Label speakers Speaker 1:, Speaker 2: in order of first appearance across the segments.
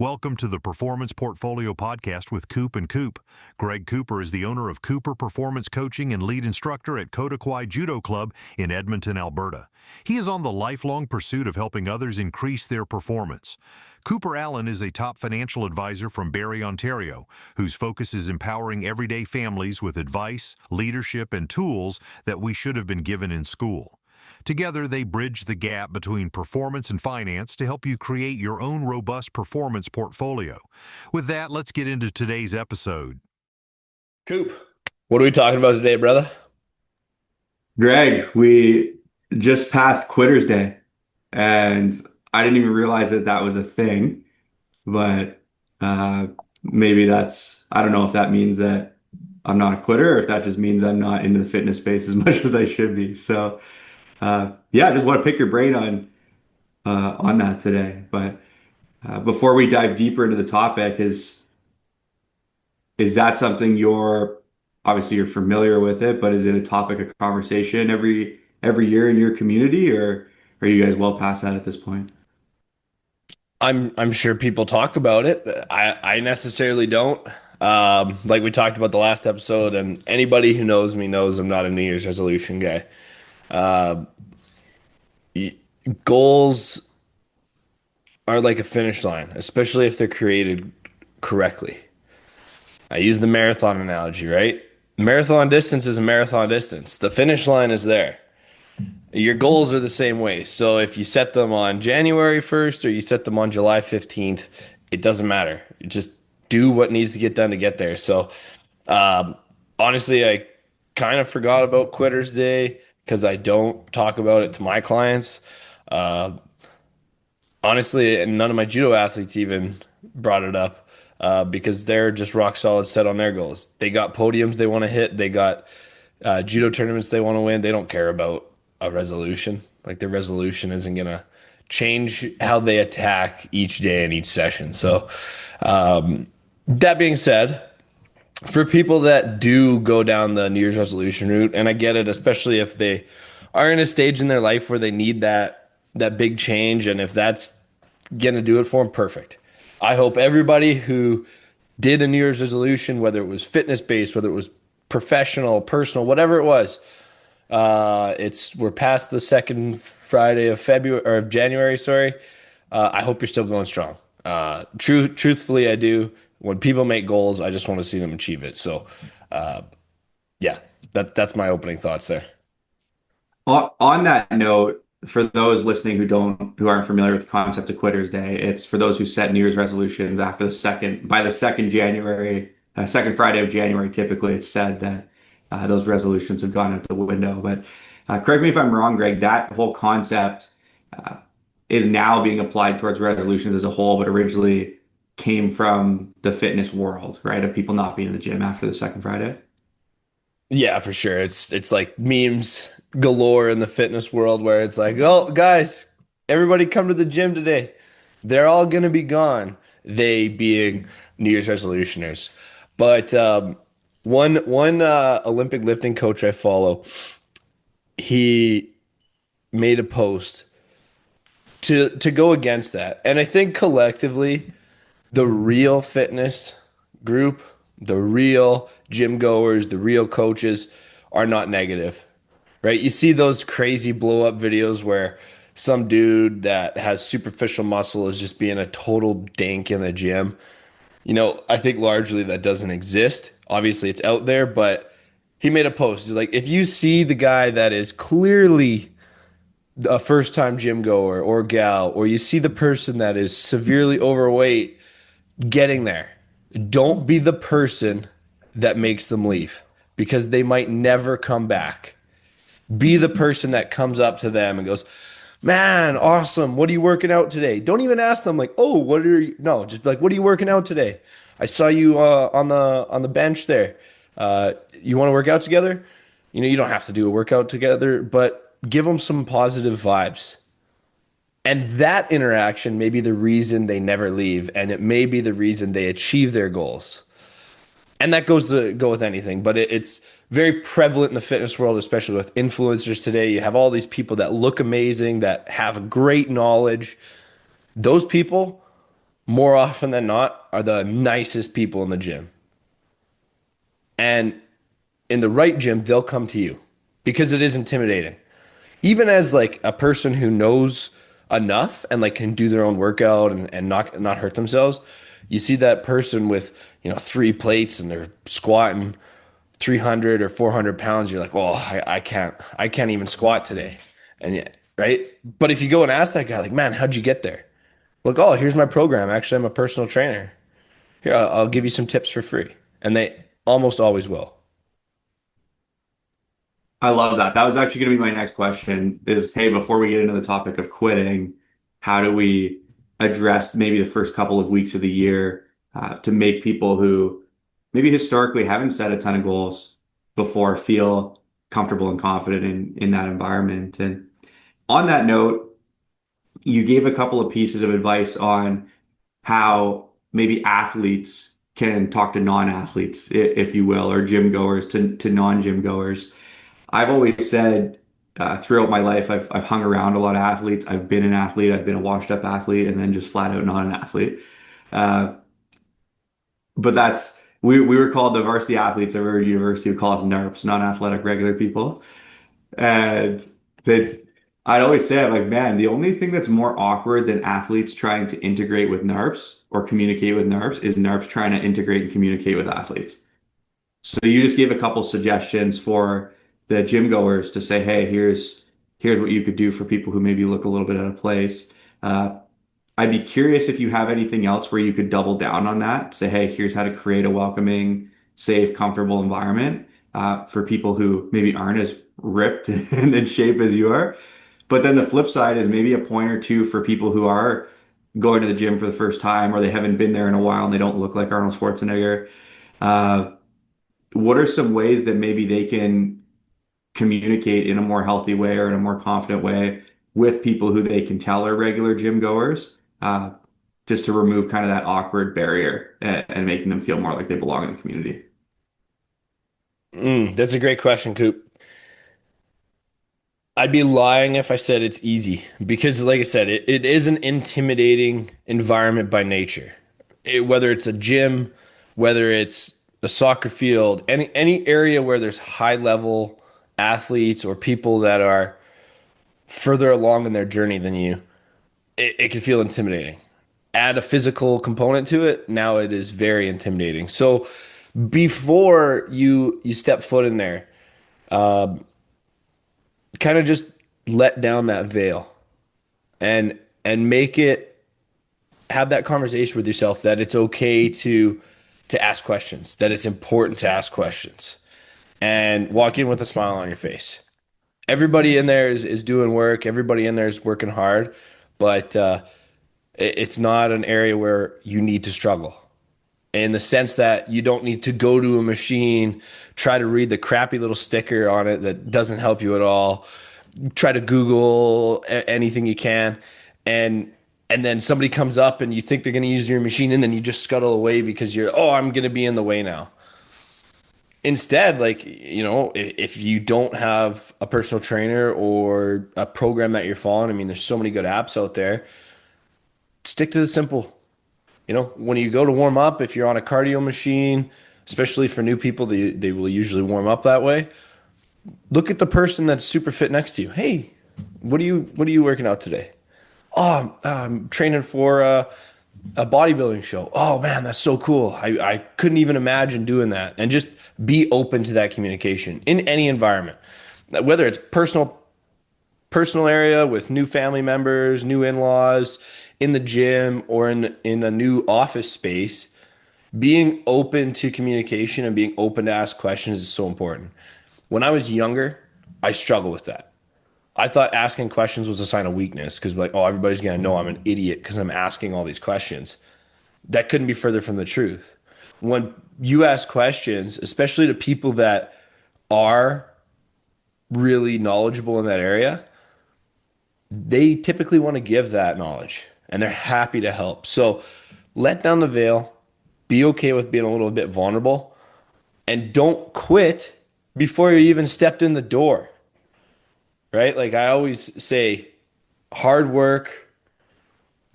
Speaker 1: Welcome to the Performance Portfolio Podcast with Coop and Coop. Greg Cooper is the owner of Cooper Performance Coaching and lead instructor at Kodakwai Judo Club in Edmonton, Alberta. He is on the lifelong pursuit of helping others increase their performance. Cooper Allen is a top financial advisor from Barrie, Ontario, whose focus is empowering everyday families with advice, leadership, and tools that we should have been given in school. Together, they bridge the gap between performance and finance to help you create your own robust performance portfolio. With that, let's get into today's episode.
Speaker 2: Coop, what are we talking about today, brother?
Speaker 3: Greg, we just passed Quitter's Day, and I didn't even realize that that was a thing, but maybe I don't know if that means that I'm not a quitter or if that just means I'm not into the fitness space as much as I should be. So, yeah, I just want to pick your brain on that today. But before we dive deeper into the topic, is that something obviously you're familiar with it, but is it a topic of conversation every year in your community, or are you guys well past that at this point?
Speaker 2: I'm sure people talk about it. I necessarily don't. Like we talked about the last episode, and anybody who knows me knows I'm not a New Year's resolution guy. Uh, Goals are like a finish line, especially if they're created correctly. I use the marathon analogy, right? Marathon distance is a marathon distance. The finish line is there. Your goals are the same way. So if you set them on January 1st or you set them on July 15th, it doesn't matter. You just do what needs to get done to get there. So honestly, I kind of forgot about Quitter's Day because I don't talk about it to my clients. Uh, Honestly, and none of my judo athletes even brought it up because they're just rock solid set on their goals. They got podiums they want to hit. They got judo tournaments they want to win. They don't care about a resolution. Like their resolution isn't gonna change how they attack each day and each session. So that being said, for people that do go down the New Year's resolution route, and I get it, especially if they are in a stage in their life where they need that big change, and if that's gonna do it for them, perfect. I hope everybody who did a New Year's resolution, whether it was fitness based, whether it was professional, personal, whatever it was, we're past the second Friday of February or of January, sorry. I hope you're still going strong. Truthfully, I do. When people make goals, I just want to see them achieve it. So, yeah, that's my opening thoughts there.
Speaker 3: On that note, for those listening who aren't familiar with the concept of Quitter's Day, it's for those who set New Year's resolutions after by the second January, second Friday of January. Typically, it's said that those resolutions have gone out the window. But correct me if I'm wrong, Greg. That whole concept uh, is now being applied towards resolutions as a whole, but originally came from the fitness world, right? Of people not being in the gym after the second Friday.
Speaker 2: Yeah, for sure. It's like memes galore in the fitness world where it's like, oh, guys, everybody come to the gym today. They're all gonna be gone. They being New Year's resolutioners. But one Olympic lifting coach I follow, he made a post to go against that. And I think collectively, the real fitness group, the real gym goers, the real coaches are not negative, right? You see those crazy blow up videos where some dude that has superficial muscle is just being a total dink in the gym. I think largely that doesn't exist. Obviously, it's out there, but he made a post. He's like, if you see the guy that is clearly a first time gym goer or gal, or you see the person that is severely overweight getting there, don't be the person that makes them leave because they might never come back. Be the person that comes up to them and goes, man, awesome. What are you working out today? Don't even ask them like, oh, what are you? No, just be like, what are you working out today? I saw you on the bench there. You want to work out together? You don't have to do a workout together, but give them some positive vibes. And that interaction may be the reason they never leave, and it may be the reason they achieve their goals. And that goes to go with anything, but it's very prevalent in the fitness world, especially with influencers today. You have all these people that look amazing, that have great knowledge. Those people more often than not, are the nicest people in the gym. And in the right gym, they'll come to you because it is intimidating. Even as like a person who knows enough and like can do their own workout and not hurt themselves, you see that person with, 3 plates and they're squatting 300 or 400 pounds. You're like, oh, I can't even squat today. And yeah, right. But if you go and ask that guy, like, man, how'd you get there? Like, oh, here's my program. Actually, I'm a personal trainer. Here, I'll give you some tips for free. And they almost always will.
Speaker 3: I love that. That was actually going to be my next question is, hey, before we get into the topic of quitting, how do we address maybe the first couple of weeks of the year to make people who maybe historically haven't set a ton of goals before feel comfortable and confident in that environment? And on that note, you gave a couple of pieces of advice on how maybe athletes can talk to non-athletes, if you will, or gym goers to non-gym goers. I've always said throughout my life, I've hung around a lot of athletes. I've been an athlete. I've been a washed up athlete, and then just flat out not an athlete. Uh, but we were called the varsity athletes of our university who call us NERPs, non-athletic regular people. And it's I'd always say, I'm like, man, the only thing that's more awkward than athletes trying to integrate with NERPs or communicate with NERPs is NERPs trying to integrate and communicate with athletes. So you just gave a couple suggestions for the gym goers to say, hey, here's what you could do for people who maybe look a little bit out of place. Uh, I'd be curious if you have anything else where you could double down on that. Say, hey, here's how to create a welcoming, safe, comfortable environment for people who maybe aren't as ripped and in shape as you are. But then the flip side is maybe a point or two for people who are going to the gym for the first time or they haven't been there in a while and they don't look like Arnold Schwarzenegger. Uh, what are some ways that maybe they can communicate in a more healthy way or in a more confident way with people who they can tell are regular gym goers, just to remove kind of that awkward barrier and making them feel more like they belong in the community?
Speaker 2: That's a great question, Coop. I'd be lying if I said it's easy because, like I said, it is an intimidating environment by nature. Whether it's a gym, whether it's a soccer field, any area where there's high level athletes or people that are further along in their journey than you, it can feel intimidating. Add a physical component to it, now it is very intimidating. So before you step foot in there, kind of just let down that veil and make it have that conversation with yourself that it's okay to ask questions, that it's important to ask questions and walk in with a smile on your face. Everybody in there is doing work, everybody in there is working hard, but it's not an area where you need to struggle in the sense that you don't need to go to a machine, try to read the crappy little sticker on it that doesn't help you at all, try to Google anything you can, and and then somebody comes up and you think they're going to use your machine, and then you just scuttle away because I'm going to be in the way now. Instead, like, if you don't have a personal trainer or a program that you're following, I mean, there's so many good apps out there. Stick to the simple. When you go to warm up, if you're on a cardio machine, especially for new people, they will usually warm up that way. Look at the person that's super fit next to you. Hey, what are you working out today? Oh, I'm training for a bodybuilding show. Oh man, that's so cool. I couldn't even imagine doing that. And just be open to that communication in any environment, whether it's personal area with new family members, new in-laws, in the gym, or in a new office space. Being open to communication and being open to ask questions is so important. When I was younger, I struggled with that. I thought asking questions was a sign of weakness because, like, oh, everybody's gonna know I'm an idiot because I'm asking all these questions. That couldn't be further from the truth. When you ask questions, especially to people that are really knowledgeable in that area, they typically want to give that knowledge and they're happy to help. So let down the veil, be okay with being a little bit vulnerable, and don't quit before you even stepped in the door, right? Like I always say, hard work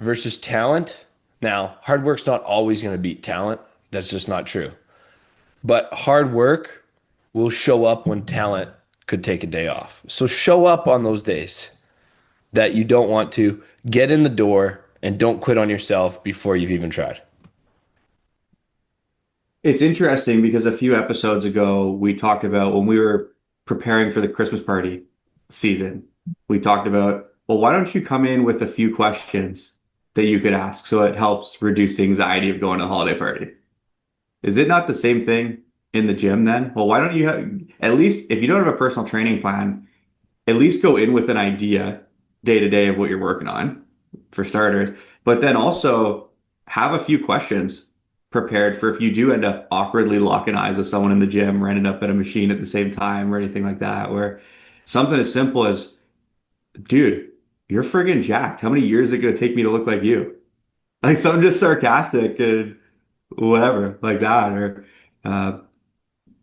Speaker 2: versus talent Now, hard work's not always going to beat talent. That's just not true. But hard work will show up when talent could take a day off. So show up on those days that you don't want to, get in the door, and don't quit on yourself before you've even tried.
Speaker 3: It's interesting because a few episodes ago, we talked about when we were preparing for the Christmas party season, we talked about, well, why don't you come in with a few questions that you could ask so it helps reduce the anxiety of going to the holiday party? Is it not the same thing in the gym then? Well, why don't you have, at least if you don't have a personal training plan, at least go in with an idea day to day of what you're working on for starters, but then also have a few questions prepared for if you do end up awkwardly locking eyes with someone in the gym or ending up at a machine at the same time or anything like that, where something as simple as, dude, you're friggin' jacked. How many years is it going to take me to look like you? Like something just sarcastic and whatever like that. Or, uh,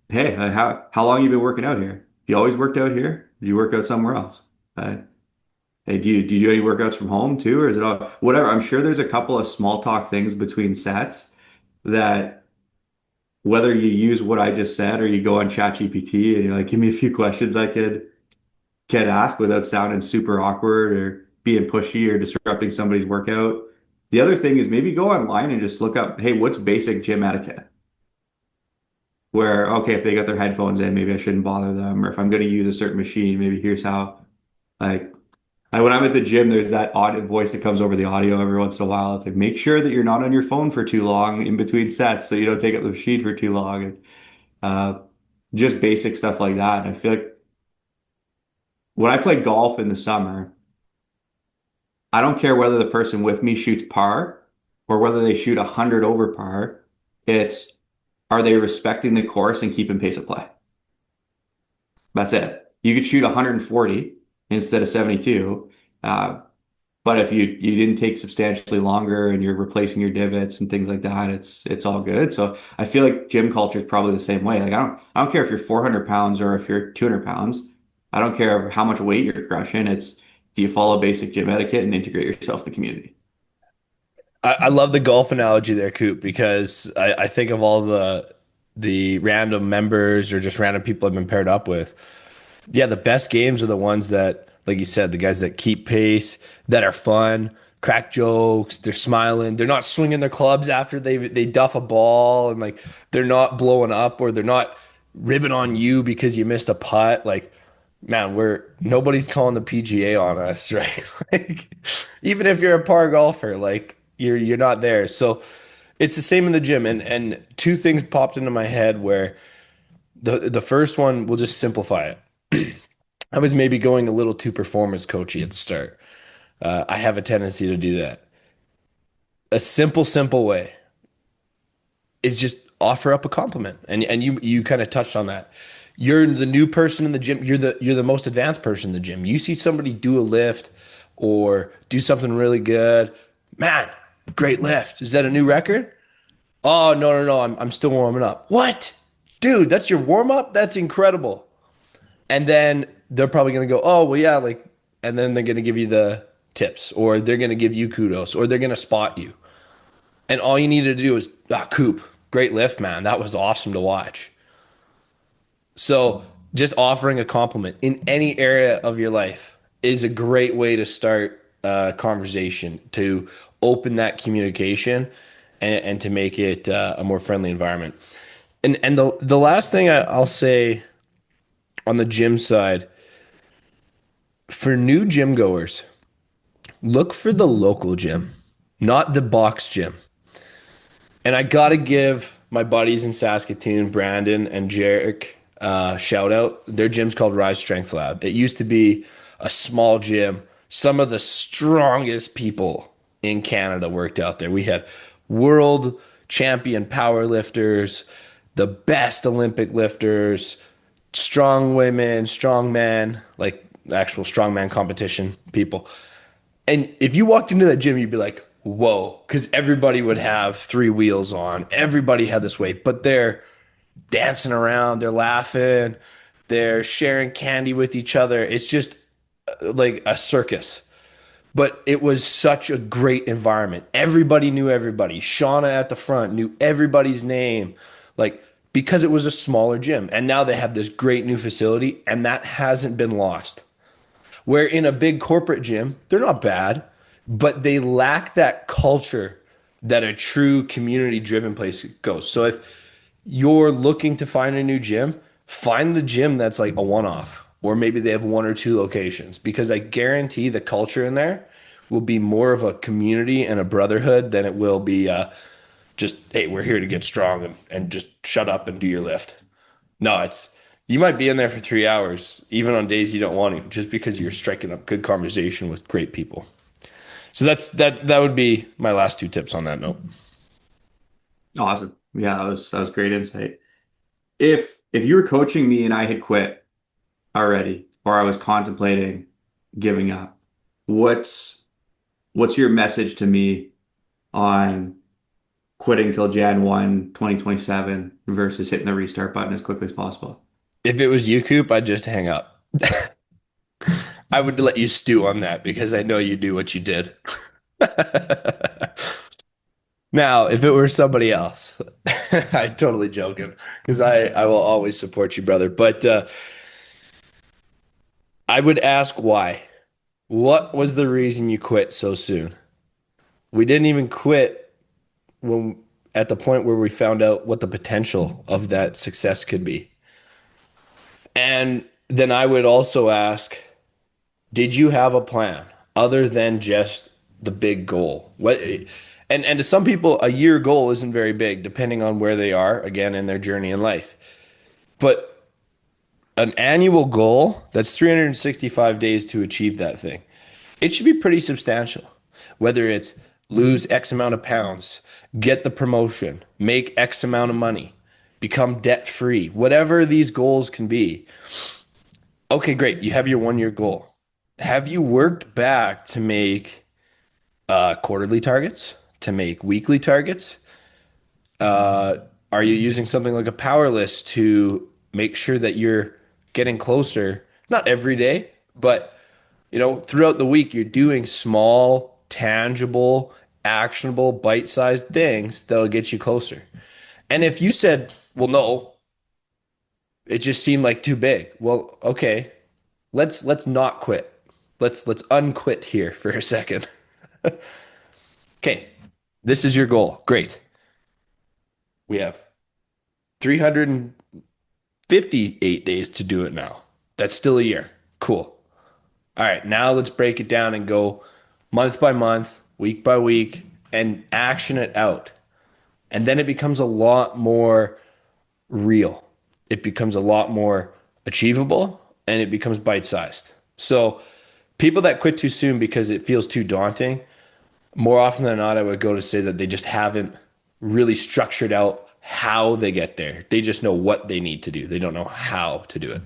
Speaker 3: hey, how long you been working out here? You always worked out here? Did you work out somewhere else? Hey, do you do any workouts from home too, or is it all whatever? I'm sure there's a couple of small talk things between sets that whether you use what I just said or you go on ChatGPT and you're like, give me a few questions I could ask without sounding super awkward or being pushy or disrupting somebody's workout. The other thing is maybe go online and just look up, hey, what's basic gym etiquette? Where, okay, if they got their headphones in, maybe I shouldn't bother them. Or if I'm going to use a certain machine, maybe here's how. Like, when I'm at the gym, there's that odd voice that comes over the audio every once in a while. It's like, make sure that you're not on your phone for too long in between sets so you don't take up the machine for too long. And uh, just basic stuff like that. And I feel like when I play golf in the summer, I don't care whether the person with me shoots par or whether they shoot 100 over par. It's, are they respecting the course and keeping pace of play? That's it. You could shoot 140 instead of 72. But if you didn't take substantially longer and you're replacing your divots and things like that, it's all good. So I feel like gym culture is probably the same way. Like I don't care if you're 400 pounds or if you're 200 pounds. I don't care how much weight you're crushing. It's, do you follow basic gym etiquette and integrate yourself in the community?
Speaker 2: I love the golf analogy there, Coop, because I think of all the random members or just random people I've been paired up with. Yeah, the best games are the ones that, like you said, the guys that keep pace, that are fun, crack jokes, they're smiling, they're not swinging their clubs after they duff a ball, and like they're not blowing up or they're not ribbing on you because you missed a putt. Like, man, we're nobody's calling the PGA on us, right? Like, even if you're a par golfer, like you're not there. So it's the same in the gym. And two things popped into my head where the first one, we'll just simplify it. I was maybe going a little too performance coachy at the start. I have a tendency to do that. A simple way is just offer up a compliment, and you kind of touched on that. You're the new person in the gym. You're the most advanced person in the gym. You see somebody do a lift or do something really good. Man, great lift. Is that a new record? Oh, no. I'm still warming up. What? Dude, that's your warm up? That's incredible. And then they're probably going to go, oh, well, yeah, like, and then they're going to give you the tips or they're going to give you kudos or they're going to spot you. And all you needed to do is, Coop, great lift, man. That was awesome to watch. So just offering a compliment in any area of your life is a great way to start a conversation, to open that communication and to make it a more friendly environment. And the last thing I'll say on the gym side, for new gym goers, look for the local gym, not the box gym. And I got to give my buddies in Saskatoon, Brandon and Jarek, shout out. Their gym's called Rise Strength Lab. It used to be a small gym. Some of the strongest people in Canada worked out there. We had world champion power lifters, the best Olympic lifters, strong women, strong men, like actual strongman competition people. And if you walked into that gym, you'd be like, whoa, because everybody would have three wheels on. Everybody had this weight, but they're dancing around, they're laughing, they're sharing candy with each other. It's just like a circus. but it was such a great environment. Everybody knew everybody. Shauna at the front knew everybody's name, like because it was a smaller gym. And now they have this great new facility, and that hasn't been lost. Where in a big corporate gym, they're not bad, but they lack that culture that a true community driven place goes. So if you're looking to find a new gym, find the gym that's like a one off, or maybe they have one or two locations, because I guarantee the culture in there will be more of a community and a brotherhood than it will be just, hey, we're here to get strong and just shut up and do your lift. No, it's you might be in there for 3 hours, even on days you don't want to, just because you're striking up good conversation with great people. So that would be my last two tips on that note.
Speaker 3: Awesome. Yeah, that was great insight. If you were coaching me and I had quit already, or I was contemplating giving up, what's what's your message to me on quitting till Jan 1, 2027 versus hitting the restart button as quickly as possible?
Speaker 2: If it was you, Coop, I'd just hang up. I would let you stew on that because I know you do what you did. Now, if it were somebody else, I'm totally joking because I will always support you, brother. But I would ask why. What was the reason you quit so soon? We didn't even quit when at the point where we found out what the potential of that success could be. And then I would also ask, did you have a plan other than just the big goal? What and to some people, a year goal isn't very big, depending on where they are, again, in their journey in life. But an annual goal, that's 365 days to achieve that thing. It should be pretty substantial. Whether it's lose X amount of pounds, get the promotion, make X amount of money, become debt free, whatever these goals can be. Okay, great. You have your 1 year goal. Have you worked back to make quarterly targets, to make weekly targets? Uh, are you using something like a power list to make sure that you're getting closer? Not every day, but throughout the week, you're doing small, tangible, actionable, bite-sized things that'll get you closer. And if you said, well, no, it just seemed like too big. Well, okay, let's not quit. Let's unquit here for a second. Okay, this is your goal. Great. We have 358 days to do it now. That's still a year. Cool. All right, now let's break it down and go month by month, week by week, and action it out. And then it becomes a lot more real. It becomes a lot more achievable and it becomes bite sized. So, people that quit too soon because it feels too daunting, more often than not, I would go to say that they just haven't really structured out how they get there. They just know what they need to do, they don't know how to do it.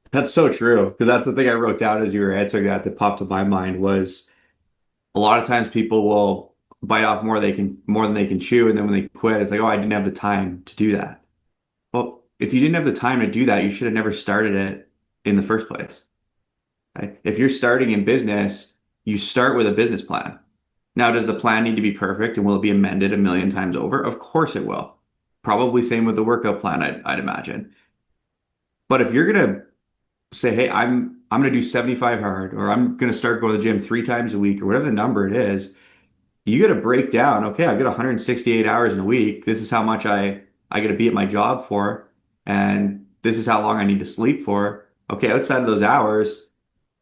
Speaker 3: That's so true, because that's the thing I wrote down as you were answering that popped in my mind was a lot of times people will bite off more than they can chew, and then when they quit, it's like, oh, I didn't have the time to do that. Well, if you didn't have the time to do that, you should have never started it in the first place. Right? If you're starting in business, you start with a business plan. Now, does the plan need to be perfect and will it be amended a million times over? Of course it will. Probably same with the workout plan, I'd imagine. But if you're gonna say, hey, I'm gonna do 75 hard, or I'm gonna start going to the gym 3 times a week, or whatever the number it is, you got to break down, okay, I've got 168 hours in a week. This is how much I got to be at my job for, and this is how long I need to sleep for. Okay, outside of those hours,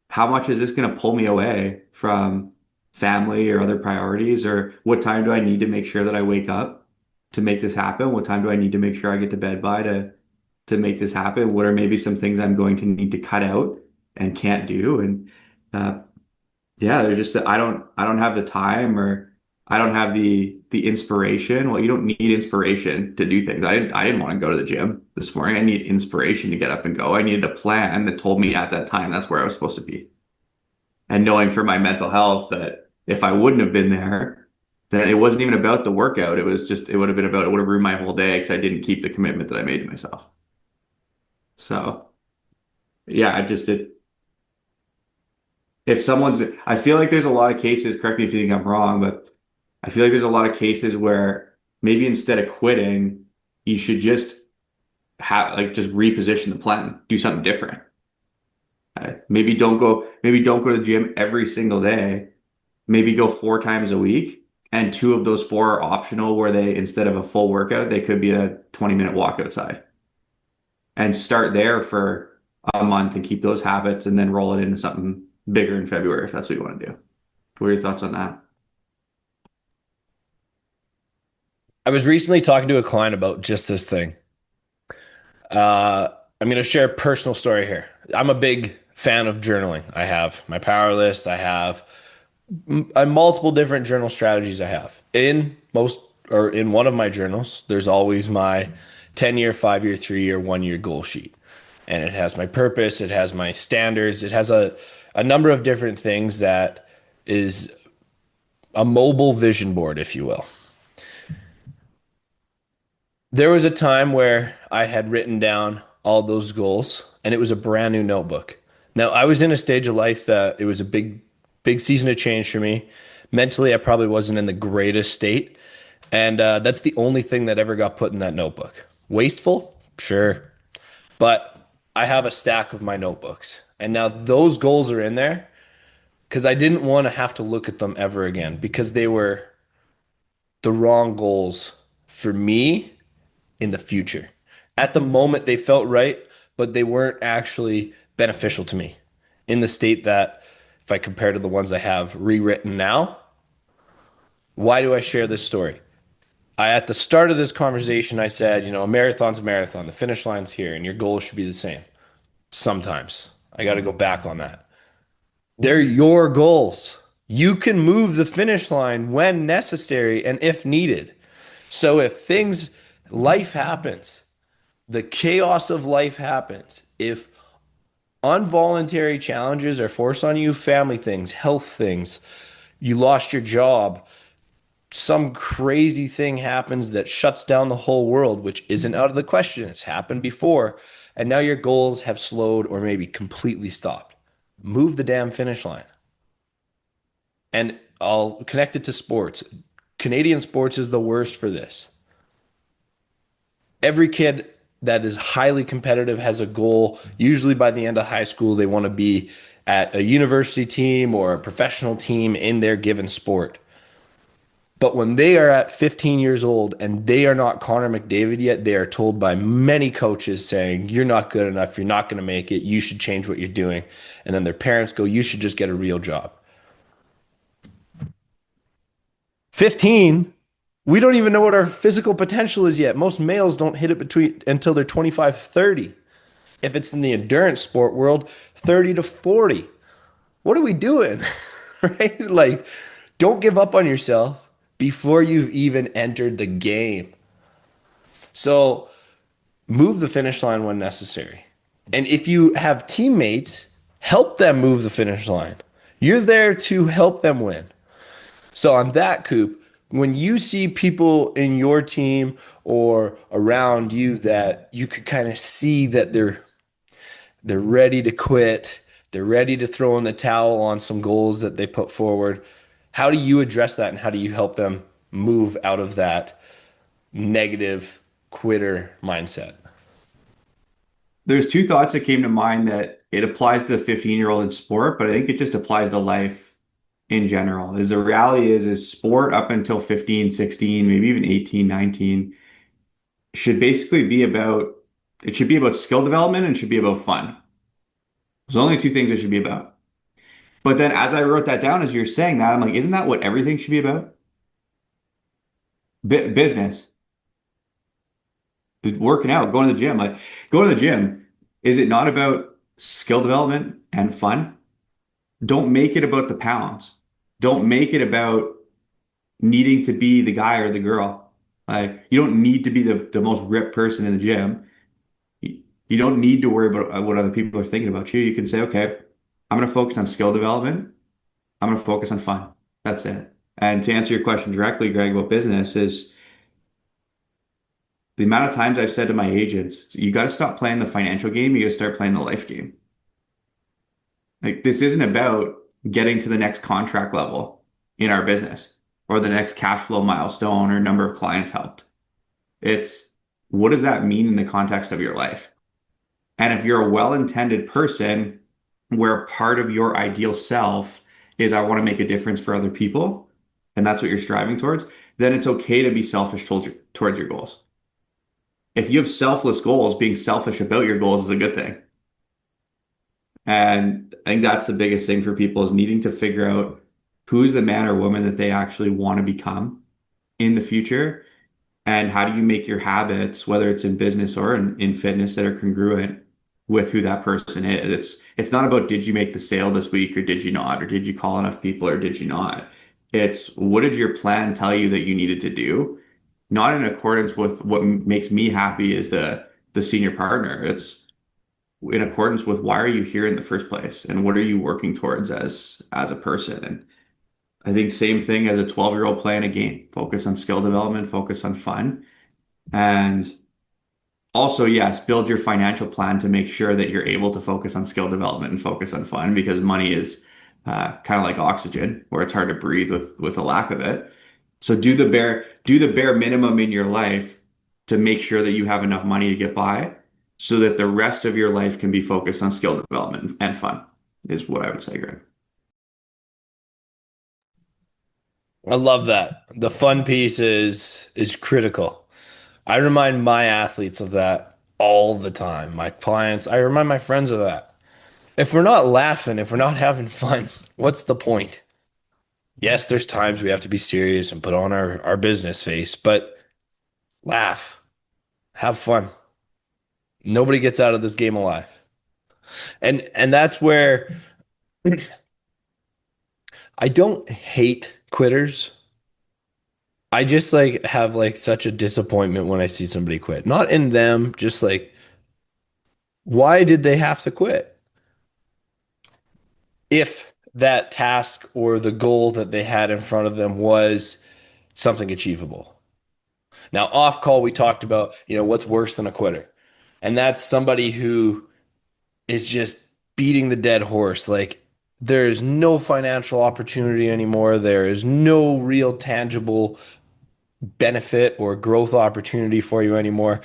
Speaker 3: how much is this going to pull me away from family or other priorities? Or what time do I need to make sure that I wake up to make this happen? What time do I need to make sure I get to bed by to make this happen? What are maybe some things I'm going to need to cut out and can't do? And uh, yeah, they're just that I don't have the time, or I don't have the inspiration. Well, you don't need inspiration to do things. I didn't want to go to the gym this morning. I need inspiration to get up and go. I needed a plan that told me at that time that's where I was supposed to be. And knowing for my mental health that if I wouldn't have been there, then it wasn't even about the workout. It would have been about, it would have ruined my whole day because I didn't keep the commitment that I made to myself. So yeah, I just it if someone's, I feel like there's a lot of cases, correct me if you think I'm wrong, but I feel like there's a lot of cases where maybe instead of quitting, you should just have like just reposition the plan, do something different. Maybe don't go to the gym every single day. Maybe go 4 times a week. And two of those four are optional where they, instead of a full workout, they could be a 20-minute walk outside. And start there for a month and keep those habits and then roll it into something bigger in February if that's what you want to do. What are your thoughts on that?
Speaker 2: I was recently talking to a client about just this thing. Uh, I'm going to share a personal story here. I'm a big fan of journaling. I have my power list. I have multiple different journal strategies I have. In one of my journals, there's always my 10-year, 5-year, 3-year, 1-year goal sheet. And it has my purpose, it has my standards, it has a number of different things that is a mobile vision board, if you will. There was a time where I had written down all those goals and it was a brand new notebook. Now, I was in a stage of life that it was a big season of change for me. Mentally, I probably wasn't in the greatest state. And that's the only thing that ever got put in that notebook. Wasteful? Sure. But I have a stack of my notebooks. And now those goals are in there because I didn't want to have to look at them ever again because they were the wrong goals for me in the future. At the moment, they felt right, but they weren't actually beneficial to me in the state that if I compare to the ones I have rewritten now. Why do I share this story? At the start of this conversation, I said, a marathon's a marathon. The finish line's here, and your goals should be the same. Sometimes I got to go back on that. They're your goals. You can move the finish line when necessary and if needed. So if life happens, the chaos of life happens. If involuntary challenges are forced on you, family things, health things, you lost your job, some crazy thing happens that shuts down the whole world, which isn't out of the question. It's happened before. And now your goals have slowed or maybe completely stopped. Move the damn finish line. And I'll connect it to sports. Canadian sports is the worst for this. Every kid that is highly competitive has a goal. Usually by the end of high school, they want to be at a university team or a professional team in their given sport. But when they are at 15 years old and they are not Connor McDavid yet, they are told by many coaches saying, you're not good enough, you're not going to make it, you should change what you're doing. And then their parents go, you should just get a real job. 15, we don't even know what our physical potential is yet. Most males don't hit it until they're 25, 30. If it's in the endurance sport world, 30 to 40. What are we doing? Right? Like, don't give up on yourself before you've even entered the game. So move the finish line when necessary. And if you have teammates, help them move the finish line. You're there to help them win. So on that, Coop, when you see people in your team or around you that you could kind of see that they're ready to quit, they're ready to throw in the towel on some goals that they put forward, how do you address that and how do you help them move out of that negative quitter mindset?
Speaker 3: There's two thoughts that came to mind that it applies to the 15-year-old in sport, but I think it just applies to life in general. Is the reality is sport up until 15, 16, maybe even 18, 19 should basically be about it should be about skill development and it should be about fun. There's only two things it should be about. But then as I wrote that down as you're saying that, I'm like, isn't that what everything should be about? Business, working out, going to the gym. Like going to the gym, is it not about skill development and fun? Don't make it about the pounds. Don't make it about needing to be the guy or the girl. Like you don't need to be the most ripped person in the gym. You don't need to worry about what other people are thinking about you. You can say, okay, I'm going to focus on skill development. I'm going to focus on fun. That's it. And to answer your question directly, Greg, about business is the amount of times I've said to my agents, you got to stop playing the financial game. You got to start playing the life game. Like this isn't about getting to the next contract level in our business or the next cash flow milestone or number of clients helped. It's what does that mean in the context of your life? And if you're a well-intended person where part of your ideal self is I want to make a difference for other people, and that's what you're striving towards, then it's okay to be selfish towards your goals. If you have selfless goals, being selfish about your goals is a good thing. And I think that's the biggest thing for people is needing to figure out who's the man or woman that they actually want to become in the future. And how do you make your habits, whether it's in business or in fitness, that are congruent with who that person is? It's not about did you make the sale this week or did you not, or did you call enough people or did you not? It's what did your plan tell you that you needed to do? Not in accordance with what makes me happy as the senior partner. It's in accordance with why are you here in the first place and what are you working towards as a person. And I think same thing as a 12-year-old playing a game. Focus on skill development, focus on fun. And also, yes, build your financial plan to make sure that you're able to focus on skill development and focus on fun because money is kind of like oxygen, where it's hard to breathe with a lack of it. So do the bare minimum in your life to make sure that you have enough money to get by, so that the rest of your life can be focused on skill development and fun, is what I would say, Greg.
Speaker 2: I love that. The fun piece is critical. I remind my athletes of that all the time. My clients, I remind my friends of that. If we're not laughing, if we're not having fun, what's the point? Yes, there's times we have to be serious and put on our business face, but laugh, have fun. Nobody gets out of this game alive. And that's where I don't hate quitters. I just like have like such a disappointment when I see somebody quit. Not in them, just like why did they have to quit? If that task or the goal that they had in front of them was something achievable. Now, off call, we talked about, what's worse than a quitter. And that's somebody who is just beating the dead horse. Like, there is no financial opportunity anymore. There is no real tangible benefit or growth opportunity for you anymore.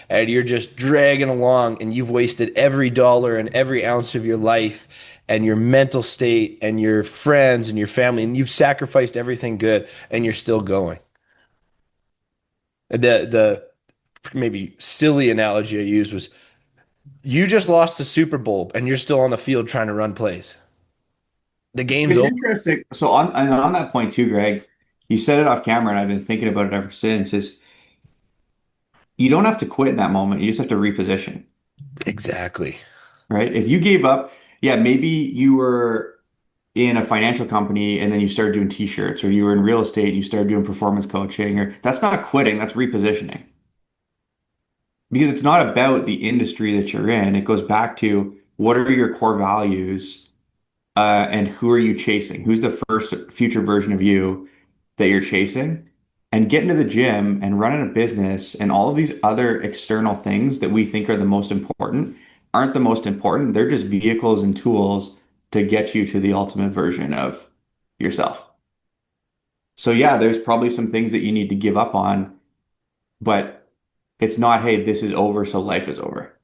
Speaker 2: And you're just dragging along and you've wasted every dollar and every ounce of your life and your mental state and your friends and your family, and you've sacrificed everything good and you're still going. The maybe silly analogy I used was you just lost the Super Bowl and you're still on the field trying to run plays. The game's
Speaker 3: It's
Speaker 2: over.
Speaker 3: interesting. So on that point too, Greg, you said it off camera, and I've been thinking about it ever since. Is you don't have to quit in that moment. You just have to reposition,
Speaker 2: Exactly.
Speaker 3: right? If you gave up, yeah, maybe you were in a financial company and then you started doing t-shirts, or you were in real estate and you started doing performance coaching, or that's not quitting, that's repositioning. Because it's not about the industry that you're in. It goes back to what are your core values, and who are you chasing? Who's the first future version of you that you're chasing? And getting to the gym and running a business and all of these other external things that we think are the most important aren't the most important. They're just vehicles and tools to get you to the ultimate version of yourself. So yeah, there's probably some things that you need to give up on, but it's not, hey, this is over, so life is over.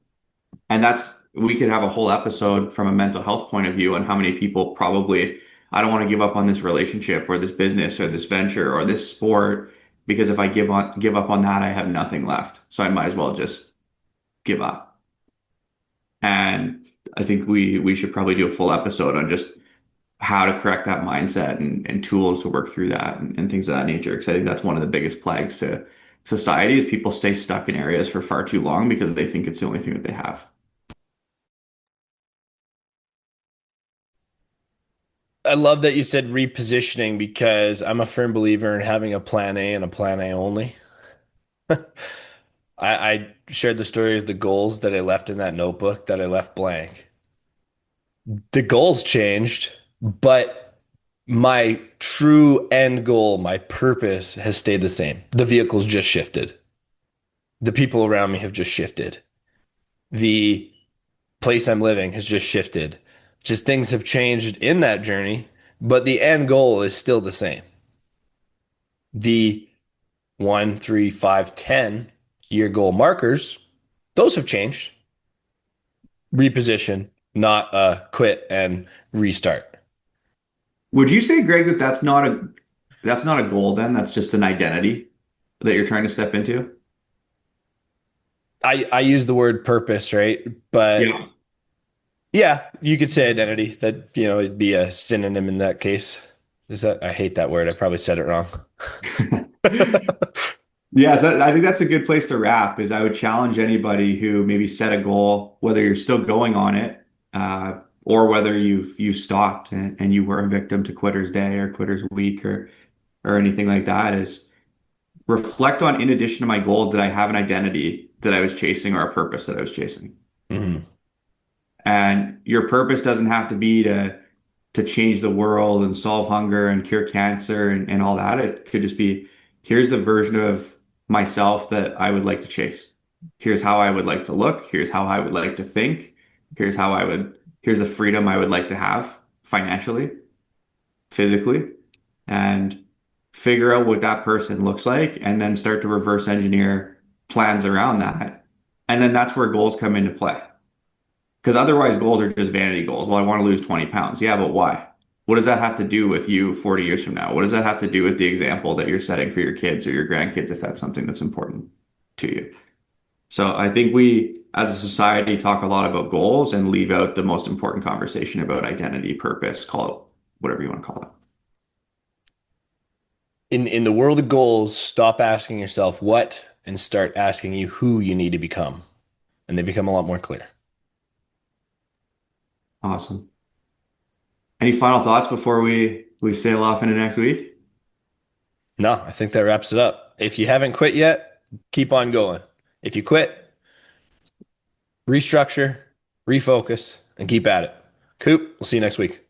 Speaker 3: And we could have a whole episode from a mental health point of view on how many people probably, I don't want to give up on this relationship or this business or this venture or this sport because if I give up on that, I have nothing left. So I might as well just give up. And I think we should probably do a full episode on just how to correct that mindset and tools to work through that and things of that nature. Because I think that's one of the biggest plagues to society is people stay stuck in areas for far too long because they think it's the only thing that they have.
Speaker 2: I love that you said repositioning because I'm a firm believer in having a plan A and a plan A only. I shared the story of the goals that I left in that notebook that I left blank. The goals changed, but my true end goal, my purpose has stayed the same. The vehicle's just shifted. The people around me have just shifted. The place I'm living has just shifted. Just things have changed in that journey, but the end goal is still the same. The 1, 3, 5, 10 year goal markers, those have changed. Reposition, not quit and restart.
Speaker 3: Would you say, Greg, that that's not a goal then? That's just an identity that you're trying to step into?
Speaker 2: I use the word purpose, right? But
Speaker 3: Yeah.
Speaker 2: yeah, you could say identity. That, it'd be a synonym in that case. Is that I hate that word. I probably said it wrong.
Speaker 3: Yeah, so I think that's a good place to wrap. Is I would challenge anybody who maybe set a goal, whether you're still going on it, or whether you've stopped and you were a victim to Quitter's Day or Quitter's Week or anything like that, is reflect on, in addition to my goal, did I have an identity that I was chasing or a purpose that I was chasing?
Speaker 2: Mhm.
Speaker 3: And your purpose doesn't have to be to change the world and solve hunger and cure cancer and all that. It could just be, here's the version of myself that I would like to chase. Here's how I would like to look. Here's how I would like to think. Here's the freedom I would like to have financially, physically, and figure out what that person looks like and then start to reverse engineer plans around that. And then that's where goals come into play. Because otherwise, goals are just vanity goals. Well, I want to lose 20 pounds. Yeah, but why? What does that have to do with you 40 years from now? What does that have to do with the example that you're setting for your kids or your grandkids if that's something that's important to you? So I think we, as a society, talk a lot about goals and leave out the most important conversation about identity, purpose, call it whatever you want to call it.
Speaker 2: In the world of goals, stop asking yourself what and start asking you who you need to become. And they become a lot more clear.
Speaker 3: Awesome. Any final thoughts before we sail off into next week?
Speaker 2: No, I think that wraps it up. If you haven't quit yet, keep on going. If you quit, restructure, refocus, and keep at it. Coop, we'll see you next week.